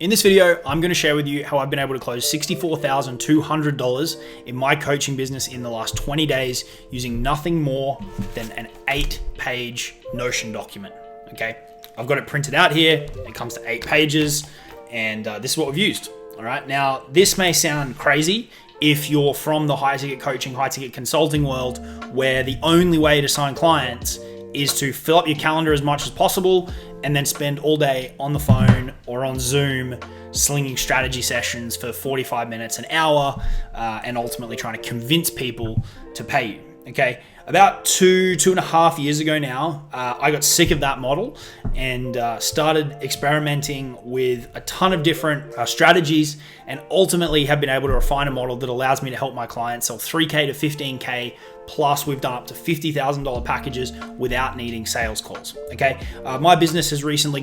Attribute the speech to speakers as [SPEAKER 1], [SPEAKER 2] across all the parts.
[SPEAKER 1] In this video, I'm going to share with you how I've been able to close $64,200 in my coaching business in the last 20 days using nothing more than an 8-page Notion document. Okay, I've got it printed out here. It comes to 8 pages, and this is what we've used. All right, now this may sound crazy if you're from the high-ticket coaching, high-ticket consulting world, where the only way to sign clients is to fill up your calendar as much as possible and then spend all day on the phone or on Zoom slinging strategy sessions for 45 minutes, an hour, and ultimately trying to convince people to pay you. Okay, about two and a half years ago now, I got sick of that model and started experimenting with a ton of different strategies, and ultimately have been able to refine a model that allows me to help my clients sell $3K to $15K. Plus, we've done up to $50,000 packages without needing sales calls. Okay, my business has recently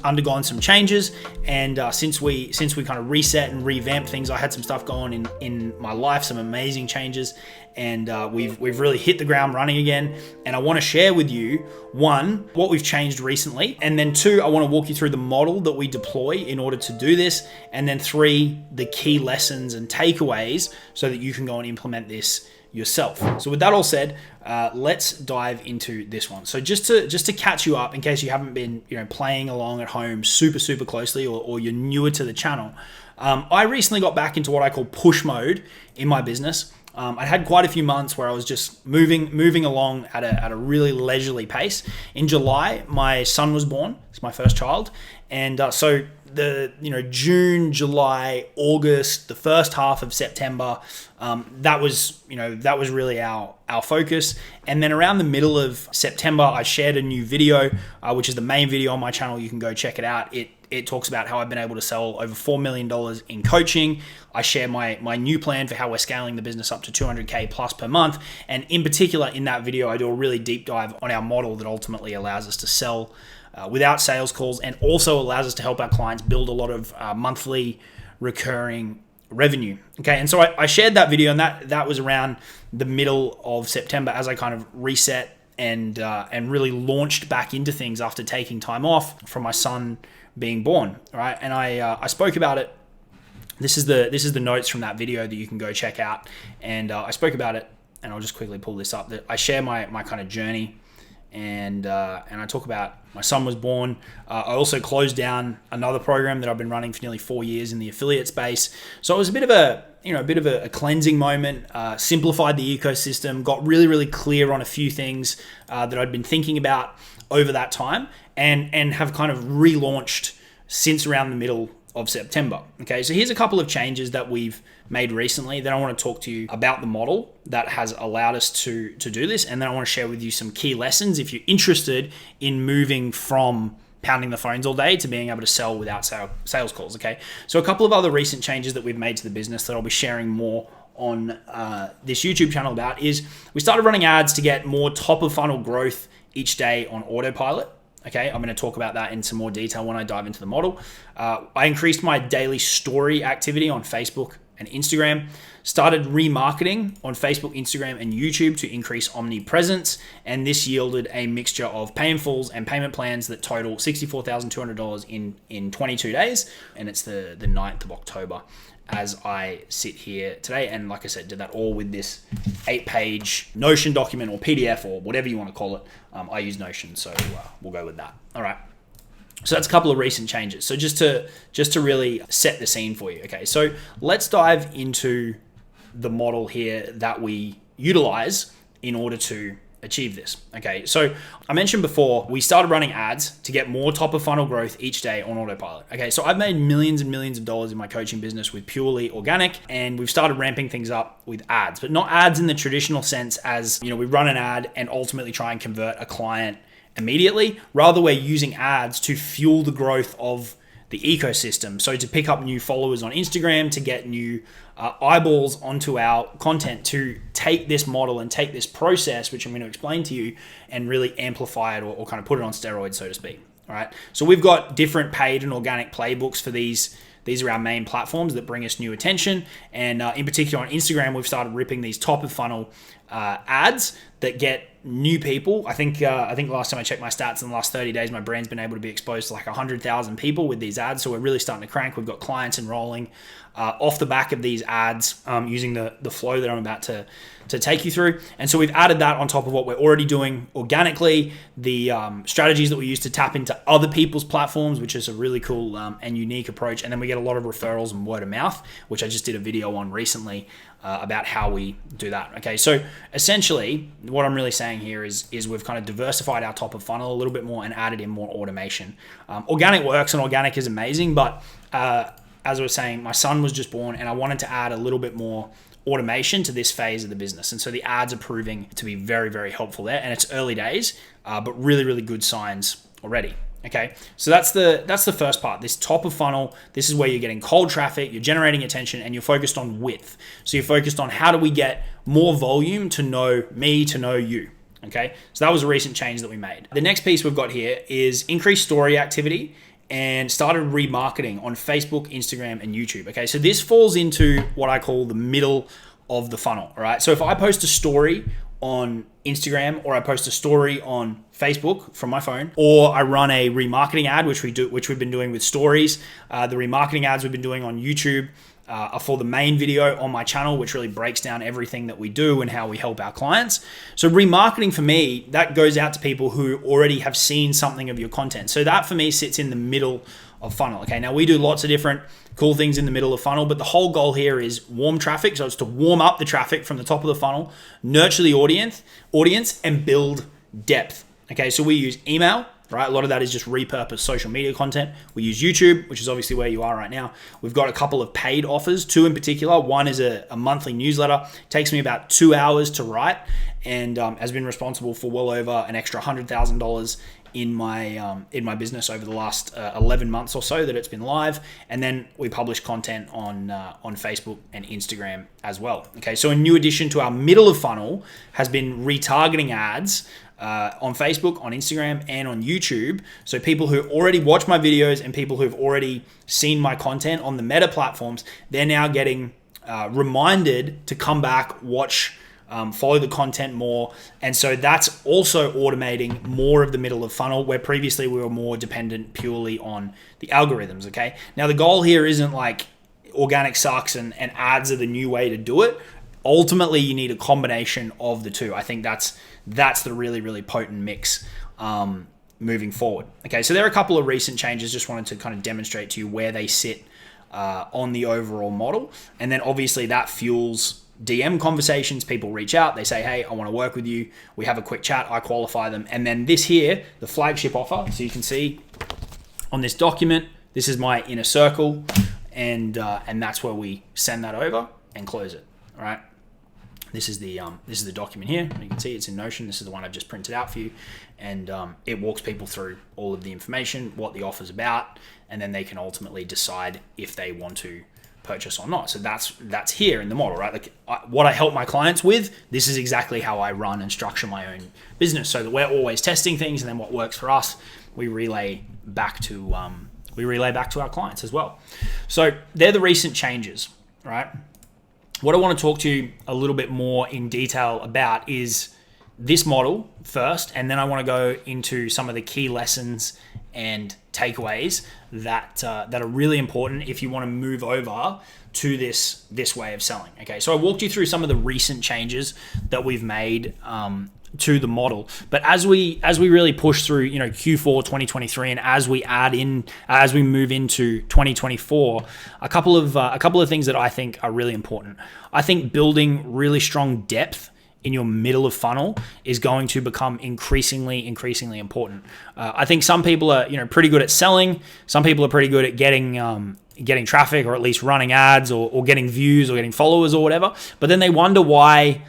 [SPEAKER 1] undergone some changes, and since we kind of reset and revamped things, I had some stuff going in my life, some amazing changes, and we've really hit the ground running again. And I want to share with you, 1, what we've changed recently, and then 2, I want to walk you through the model that we deploy in order to do this, and then 3, the key lessons and takeaways so that you can go and implement this yourself. So with that all said, let's dive into this one. So just to catch you up, in case you haven't been playing along at home super closely, or you're newer to the channel, I recently got back into what I call push mode in my business. I had quite a few months where I was just moving along at a really leisurely pace. In July, my son was born. It's my first child, and so the June, July, August, the first half of September, that was really our focus. And then around the middle of September, I shared a new video, which is the main video on my channel. You can go check it out. It talks about how I've been able to sell over $4 million in coaching. I share my new plan for how we're scaling the business up to 200K plus per month. And in particular, in that video, I do a really deep dive on our model that ultimately allows us to sell without sales calls, and also allows us to help our clients build a lot of monthly recurring revenue. Okay, and so I shared that video, and that was around the middle of September as I kind of reset and really launched back into things after taking time off from my son being born. All right, and I spoke about it. This is the notes from that video that you can go check out, and I spoke about it, and I'll just quickly pull this up. That I share my kind of journey. And I talk about my son was born. I also closed down another program that I've been running for nearly 4 years in the affiliate space. So it was a bit of a cleansing moment. Simplified the ecosystem. Got really clear on a few things that I'd been thinking about over that time, and have kind of relaunched since around the middle of September. Okay, so here's a couple of changes that we've made recently. Then I want to talk to you about the model that has allowed us to do this, and then I want to share with you some key lessons if you're interested in moving from pounding the phones all day to being able to sell without sales calls. Okay, so a couple of other recent changes that we've made to the business that I'll be sharing more on this YouTube channel about is we started running ads to get more top of funnel growth each day on autopilot. Okay, I'm going to talk about that in some more detail when I dive into the model. I increased my daily story activity on Facebook and Instagram, started remarketing on Facebook, Instagram, and YouTube to increase omnipresence, and this yielded a mixture of pay in fulls and payment plans that total $64,200 in 22 days, and it's the 9th of October as I sit here today. And like I said, did that all with this 8-page Notion document or PDF or whatever you want to call it. I use Notion, so we'll go with that. All right. So that's a couple of recent changes. So just to really set the scene for you. Okay, so let's dive into the model here that we utilize in order to achieve this. Okay, so I mentioned before, we started running ads to get more top of funnel growth each day on autopilot. Okay, so I've made millions and millions of dollars in my coaching business with purely organic, and we've started ramping things up with ads, but not ads in the traditional sense as, we run an ad and ultimately try and convert a client immediately. Rather, we're using ads to fuel the growth of the ecosystem. So to pick up new followers on Instagram, to get new eyeballs onto our content, to take this model and take this process, which I'm going to explain to you, and really amplify it or kind of put it on steroids, so to speak. All right. So we've got different paid and organic playbooks for these. These are our main platforms that bring us new attention. And in particular on Instagram, we've started ripping these top of funnel ads that get new people. I think last time I checked my stats in the last 30 days, my brand's been able to be exposed to like 100,000 people with these ads. So we're really starting to crank. We've got clients enrolling off the back of these ads using the flow that I'm about to take you through. And so we've added that on top of what we're already doing organically, the strategies that we use to tap into other people's platforms, which is a really cool and unique approach. And then we get a lot of referrals and word of mouth, which I just did a video on recently about how we do that. Okay, so essentially what I'm really saying here is we've kind of diversified our top of funnel a little bit more and added in more automation. Organic works and organic is amazing, but as I was saying, my son was just born and I wanted to add a little bit more automation to this phase of the business. And so the ads are proving to be very, very helpful there. And it's early days, but really, really good signs already. Okay, so that's the first part. This top of funnel, this is where you're getting cold traffic, you're generating attention, and you're focused on width. So you're focused on how do we get more volume to know me, to know you. Okay, so that was a recent change that we made. The next piece we've got here is increased story activity and started remarketing on Facebook, Instagram, and YouTube. Okay, so this falls into what I call the middle of the funnel. All right, so if I post a story on Instagram or I post a story on Facebook from my phone, or I run a remarketing ad, which we've been doing with stories. The remarketing ads we've been doing on YouTube are for the main video on my channel, which really breaks down everything that we do and how we help our clients. So remarketing for me, that goes out to people who already have seen something of your content. So that for me sits in the middle of funnel. Okay, now we do lots of different cool things in the middle of funnel, but the whole goal here is warm traffic. So it's to warm up the traffic from the top of the funnel, nurture the audience, and build depth. Okay, so we use email, right? A lot of that is just repurposed social media content. We use YouTube, which is obviously where you are right now. We've got a couple of paid offers, two in particular. One is a monthly newsletter. It takes me about 2 hours to write and has been responsible for well over an extra $100,000 in my business over the last 11 months or so that it's been live. And then we publish content on Facebook and Instagram as well. Okay, so a new addition to our middle of funnel has been retargeting ads on Facebook, on Instagram, and on YouTube. So people who already watch my videos and people who've already seen my content on the Meta platforms, they're now getting reminded to come back, watch, follow the content more. And so that's also automating more of the middle of funnel, where previously we were more dependent purely on the algorithms. Okay, now the goal here isn't like organic sucks and ads are the new way to do it. Ultimately, you need a combination of the two. I think that's the really, really potent mix moving forward. Okay, so there are a couple of recent changes. Just wanted to kind of demonstrate to you where they sit on the overall model. And then obviously that fuels DM conversations. People reach out, they say, hey, I want to work with you. We have a quick chat, I qualify them. And then this here, the flagship offer. So you can see on this document, this is my inner circle, and that's where we send that over and close it. All right. This is the document here. You can see it's in Notion. This is the one I've just printed out for you, and it walks people through all of the information, what the offer's about, and then they can ultimately decide if they want to purchase or not. So that's here in the model, right? Like what I help my clients with, this is exactly how I run and structure my own business, so that we're always testing things, and then what works for us, we relay back to our clients as well. So they're the recent changes, right? What I want to talk to you a little bit more in detail about is this model first, and then I want to go into some of the key lessons and takeaways that are really important if you want to move over to this way of selling. Okay, so I walked you through some of the recent changes that we've made to the model, but as we really push through, Q4 2023, and as we move into 2024, a couple of things that I think are really important. I think building really strong depth in your middle of funnel is going to become increasingly important. I think some people are pretty good at selling. Some people are pretty good at getting traffic, or at least running ads, or getting views, or getting followers, or whatever. But then they wonder why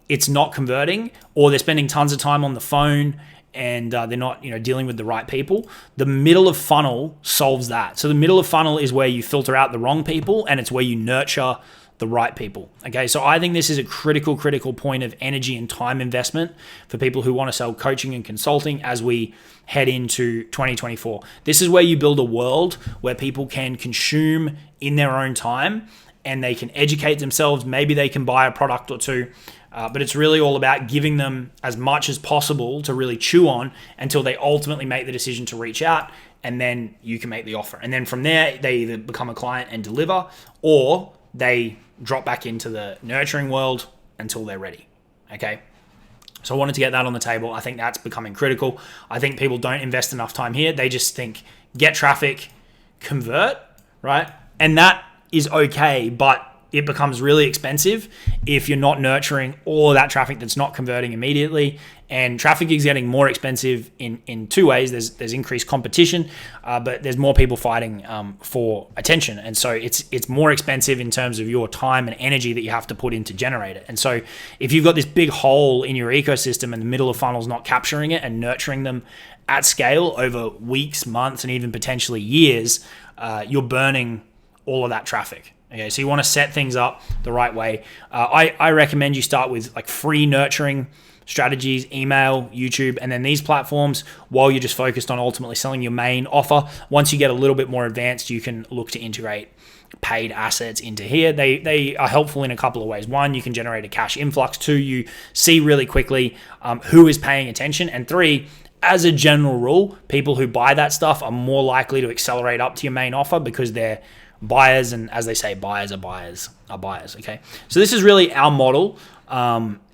[SPEAKER 1] it's not converting, or they're spending tons of time on the phone and they're not dealing with the right people. The middle of funnel solves that. So the middle of funnel is where you filter out the wrong people, and it's where you nurture the right people. Okay, so I think this is a critical point of energy and time investment for people who want to sell coaching and consulting as we head into 2024. This is where you build a world where people can consume in their own time and they can educate themselves. Maybe they can buy a product or two. But it's really all about giving them as much as possible to really chew on until they ultimately make the decision to reach out, and then you can make the offer. And then from there, they either become a client and deliver, or they drop back into the nurturing world until they're ready. Okay. So I wanted to get that on the table. I think that's becoming critical. I think people don't invest enough time here. They just think get traffic, convert, right? And that is okay, but it becomes really expensive if you're not nurturing all of that traffic that's not converting immediately. And traffic is getting more expensive in two ways. There's increased competition, but there's more people fighting for attention. And so it's more expensive in terms of your time and energy that you have to put in to generate it. And so if you've got this big hole in your ecosystem and the middle of funnel's not capturing it and nurturing them at scale over weeks, months, and even potentially years, you're burning all of that traffic. Okay, so you want to set things up the right way. I recommend you start with like free nurturing strategies, email, YouTube, and then these platforms while you're just focused on ultimately selling your main offer. Once you get a little bit more advanced, you can look to integrate paid assets into here. They are helpful in a couple of ways. One, you can generate a cash influx. Two, you see really quickly who is paying attention. And three, as a general rule, people who buy that stuff are more likely to accelerate up to your main offer because they're buyers, and as they say, buyers are buyers. Okay, so this is really our model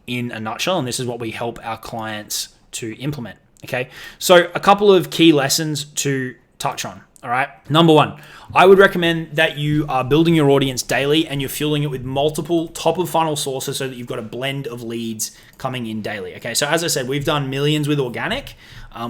[SPEAKER 1] in a nutshell, and this is what we help our clients to implement. Okay, so a couple of key lessons to touch on. All right, number one, I would recommend that you are building your audience daily and you're fueling it with multiple top of funnel sources so that you've got a blend of leads coming in daily. Okay, so as I said, we've done millions with organic.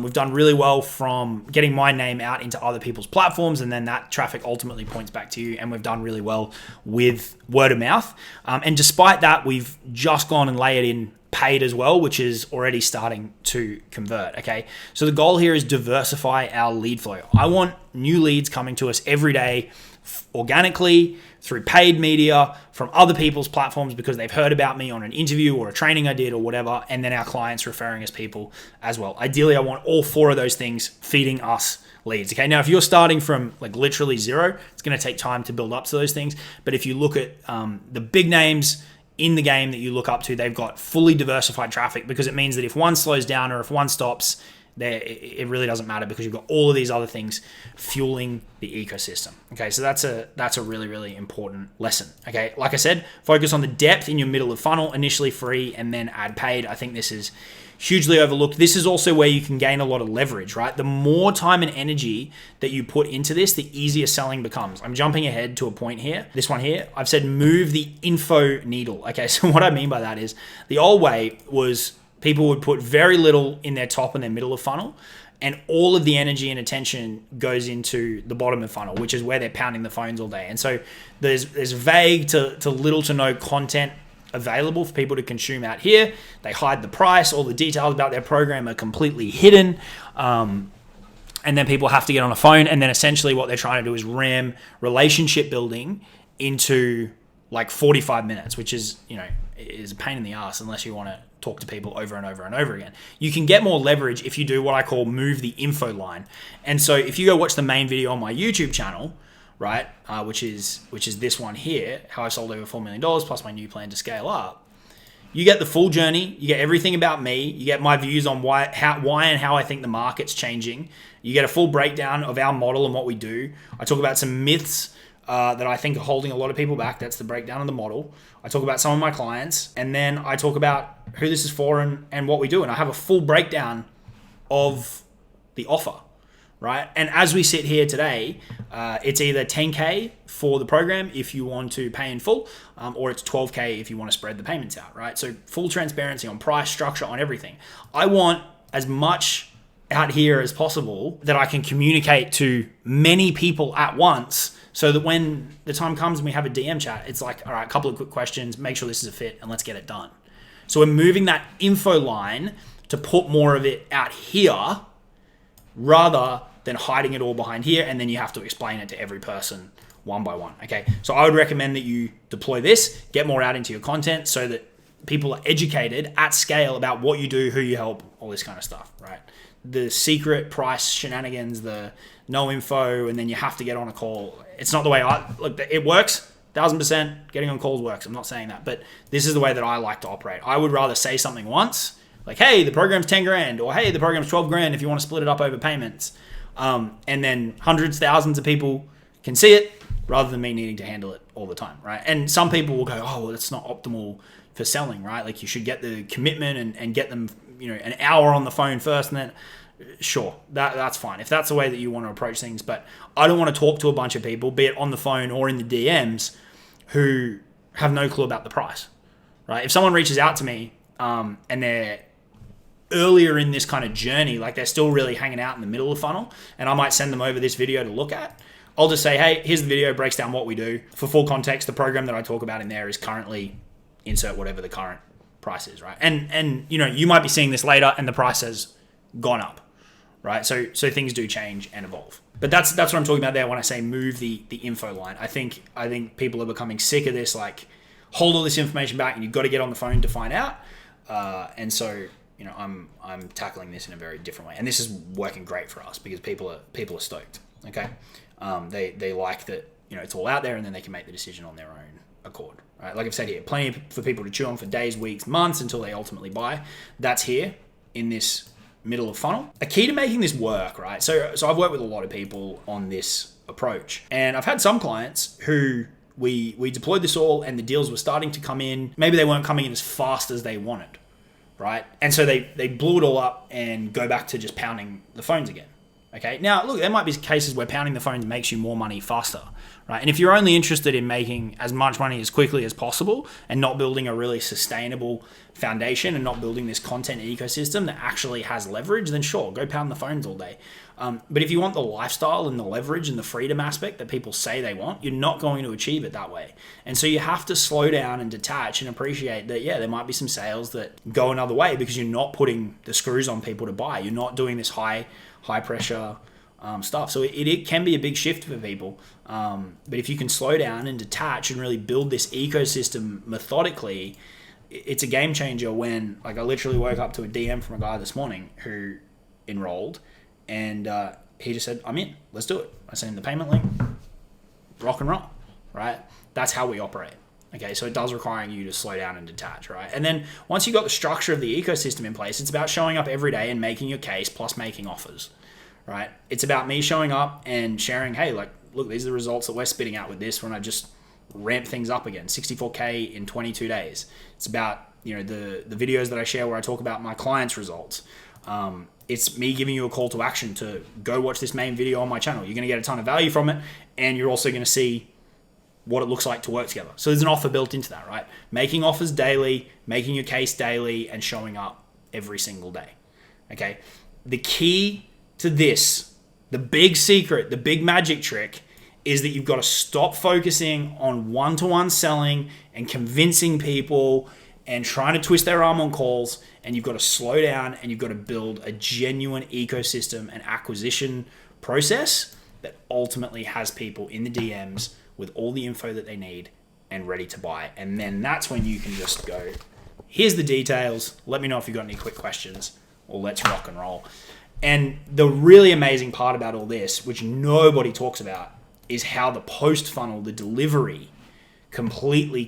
[SPEAKER 1] We've done really well from getting my name out into other people's platforms, and then that traffic ultimately points back to you. And we've done really well with word of mouth. And despite that, we've just gone and layered in paid as well, which is already starting to convert. Okay, so the goal here is diversify our lead flow. I want new leads coming to us every day organically through paid media from other people's platforms because they've heard about me on an interview or a training I did or whatever, and then our clients referring us people as well. Ideally, I want all four of those things feeding us leads. Okay, now if you're starting from like literally zero, it's going to take time to build up to those things. But if you look at the big names in the game that you look up to, they've got fully diversified traffic, because it means that if one slows down or if one stops, it really doesn't matter because you've got all of these other things fueling the ecosystem. Okay, so that's a really, really important lesson. Okay, like I said, focus on the depth in your middle of funnel, initially free and then add paid. I think this is hugely overlooked. This is also where you can gain a lot of leverage, right? The more time and energy that you put into this, the easier selling becomes. I'm jumping ahead to a point here. This one here, I've said move the info needle. Okay, so what I mean by that is the old way was people would put very little in their top and their middle of funnel, and all of the energy and attention goes into the bottom of funnel, which is where they're pounding the phones all day. And so there's vague to little to no content available for people to consume out here. They hide the price, all the details about their program are completely hidden. And then people have to get on a phone, and then essentially what they're trying to do is ram relationship building into like 45 minutes, which is, is a pain in the ass unless you want to talk to people over and over and over again. You can get more leverage if you do what I call move the info line. And so if you go watch the main video on my YouTube channel, right, which is this one here, how I sold over $4 million plus my new plan to scale up, you get the full journey, you get everything about me, you get my views on why and how I think the market's changing, you get a full breakdown of our model and what we do. I talk about some myths that I think are holding a lot of people back. That's the breakdown of the model. I talk about some of my clients, and then I talk about who this is for and what we do. And I have a full breakdown of the offer, right? And as we sit here today, it's either 10K for the program if you want to pay in full, or it's 12K if you want to spread the payments out, right? So full transparency on price, structure, on everything. I want as much out here as possible that I can communicate to many people at once, so that when the time comes and we have a DM chat, it's like, all right, a couple of quick questions, make sure this is a fit, and let's get it done. So we're moving that info line to put more of it out here rather than hiding it all behind here, and then you have to explain it to every person one by one. Okay, so I would recommend that you deploy this, get more out into your content so that people are educated at scale about what you do, who you help, all this kind of stuff, right? The secret price shenanigans, the no info, and then you have to get on a call. It's not the way it works. 1,000% getting on calls works. I'm not saying that, but this is the way that I like to operate. I would rather say something once, like, hey, the program's 10 grand, or hey, the program's 12 grand if you want to split it up over payments. And then hundreds, thousands of people can see it rather than me needing to handle it all the time, right? And some people will go, oh, well, it's not optimal for selling, right? Like you should get the commitment and get them, an hour on the phone first, and then sure, that's fine if that's the way that you want to approach things. But I don't want to talk to a bunch of people, be it on the phone or in the DMs, who have no clue about the price, right? If someone reaches out to me and they're earlier in this kind of journey, like they're still really hanging out in the middle of the funnel, and I might send them over this video to look at, I'll just say, hey, here's the video, breaks down what we do. For full context, the program that I talk about in there is currently insert whatever the current price is, right? And you might be seeing this later and the price has gone up, right? So things do change and evolve. But that's what I'm talking about there when I say move the info line. I think people are becoming sick of this, like hold all this information back and you've got to get on the phone to find out. And so I'm tackling this in a very different way, and this is working great for us because people are stoked. Okay, they like that it's all out there, and then they can make the decision on their own accord. Right, like I've said here, plenty for people to chew on for days, weeks, months until they ultimately buy. That's here in this middle of funnel. A key to making this work, right? So I've worked with a lot of people on this approach, and I've had some clients who we deployed this all, and the deals were starting to come in. Maybe they weren't coming in as fast as they wanted. Right? And so they blew it all up and go back to just pounding the phones again. Okay? Now, look, there might be cases where pounding the phones makes you more money faster, right? And if you're only interested in making as much money as quickly as possible and not building a really sustainable foundation and not building this content ecosystem that actually has leverage, then sure, go pound the phones all day. But if you want the lifestyle and the leverage and the freedom aspect that people say they want, you're not going to achieve it that way. And so you have to slow down and detach and appreciate that, yeah, there might be some sales that go another way because you're not putting the screws on people to buy. You're not doing this high pressure stuff. So it can be a big shift for people. But if you can slow down and detach and really build this ecosystem methodically, it's a game changer. When I literally woke up to a DM from a guy this morning who enrolled, and he just said, I'm in, let's do it. I sent him the payment link, rock and roll, right? That's how we operate. Okay, so it does require you to slow down and detach, right? And then once you've got the structure of the ecosystem in place, it's about showing up every day and making your case plus making offers, right? It's about me showing up and sharing, hey, look, these are the results that we're spitting out with this when I just ramp things up again, 64K in 22 days. It's about, the videos that I share where I talk about my clients' results. It's me giving you a call to action to go watch this main video on my channel. You're going to get a ton of value from it, and you're also going to see what it looks like to work together. So there's an offer built into that, right? Making offers daily, making your case daily, and showing up every single day. Okay? The key to this, the big secret, the big magic trick, is that you've got to stop focusing on one-to-one selling and convincing people and trying to twist their arm on calls, and you've got to slow down and you've got to build a genuine ecosystem and acquisition process that ultimately has people in the DMs with all the info that they need and ready to buy. And then that's when you can just go, here's the details, let me know if you've got any quick questions, or let's rock and roll. And the really amazing part about all this, which nobody talks about, is how the post-funnel, the delivery, completely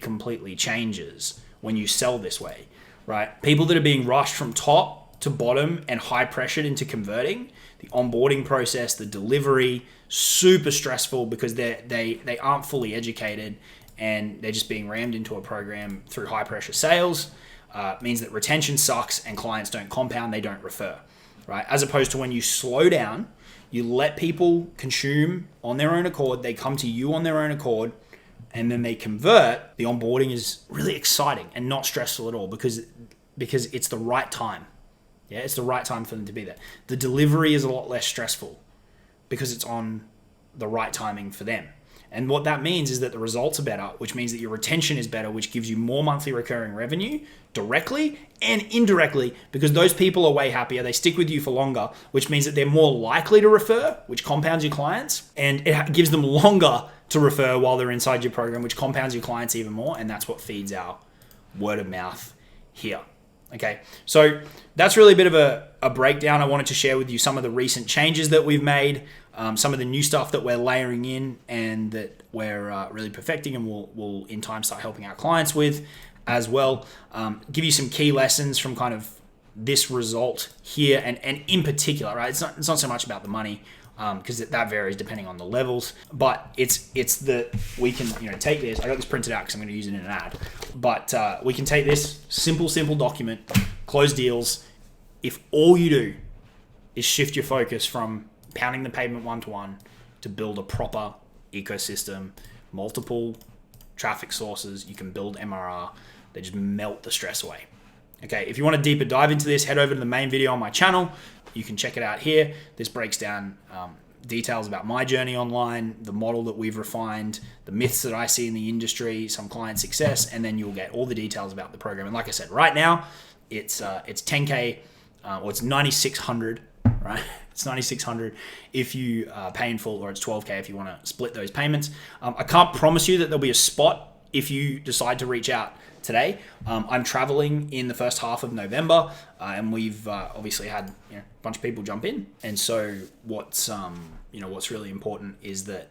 [SPEAKER 1] changes when you sell this way, right? People that are being rushed from top to bottom and high pressured into converting, the onboarding process, the delivery, super stressful because they aren't fully educated and they're just being rammed into a program through high pressure sales. Means that retention sucks and clients don't compound, they don't refer, right? As opposed to when you slow down, you let people consume on their own accord, they come to you on their own accord, and then they convert. The onboarding is really exciting and not stressful at all because it's the right time. Yeah, it's the right time for them to be there. The delivery is a lot less stressful because it's on the right timing for them. And what that means is that the results are better, which means that your retention is better, which gives you more monthly recurring revenue directly and indirectly because those people are way happier. They stick with you for longer, which means that they're more likely to refer, which compounds your clients, and it gives them longer to refer while they're inside your program, which compounds your clients even more. And that's what feeds our word of mouth here. Okay, so that's really a bit of a breakdown. I wanted to share with you some of the recent changes that we've made. some of the new stuff that we're layering in and that we're really perfecting, and we'll in time start helping our clients with as well. Give you some key lessons from kind of this result here, and in particular, right? It's not so much about the money, because that varies depending on the levels, but it's that we can take this. I got this printed out because I'm going to use it in an ad, but we can take this simple document, close deals. If all you do is shift your focus from pounding the pavement one-to-one to build a proper ecosystem, multiple traffic sources, you can build MRR. They just melt the stress away. Okay, if you want a deeper dive into this, head over to the main video on my channel. You can check it out here. This breaks down details about my journey online, the model that we've refined, the myths that I see in the industry, some client success, and then you'll get all the details about the program. And like I said, right now it's 10K, or it's 9,600, right? It's 9,600 if you pay in full, or it's 12K if you want to split those payments. I can't promise you that there'll be a spot if you decide to reach out today. I'm traveling in the first half of November, and we've obviously had a bunch of people jump in. And so what's really important is that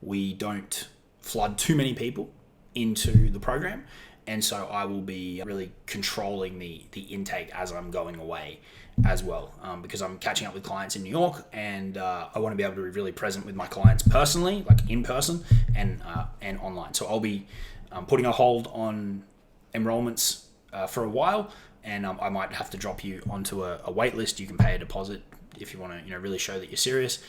[SPEAKER 1] we don't flood too many people into the program. And so I will be really controlling the intake as I'm going away as well, because I'm catching up with clients in New York, and I want to be able to be really present with my clients personally, like in person and online. So I'll be putting a hold on enrollments for a while, and I might have to drop you onto a wait list. You can pay a deposit if you want to really show that you're serious.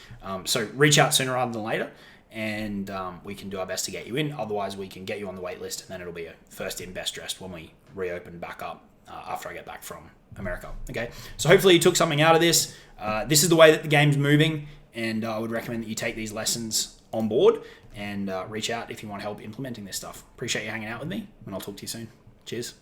[SPEAKER 1] So reach out sooner rather than later, and we can do our best to get you in. Otherwise, we can get you on the wait list, and then it'll be a first in, best dressed when we reopen back up after I get back from America. Okay, so hopefully you took something out of this. This is the way that the game's moving, and I would recommend that you take these lessons on board and reach out if you want help implementing this stuff. Appreciate you hanging out with me, and I'll talk to you soon. Cheers.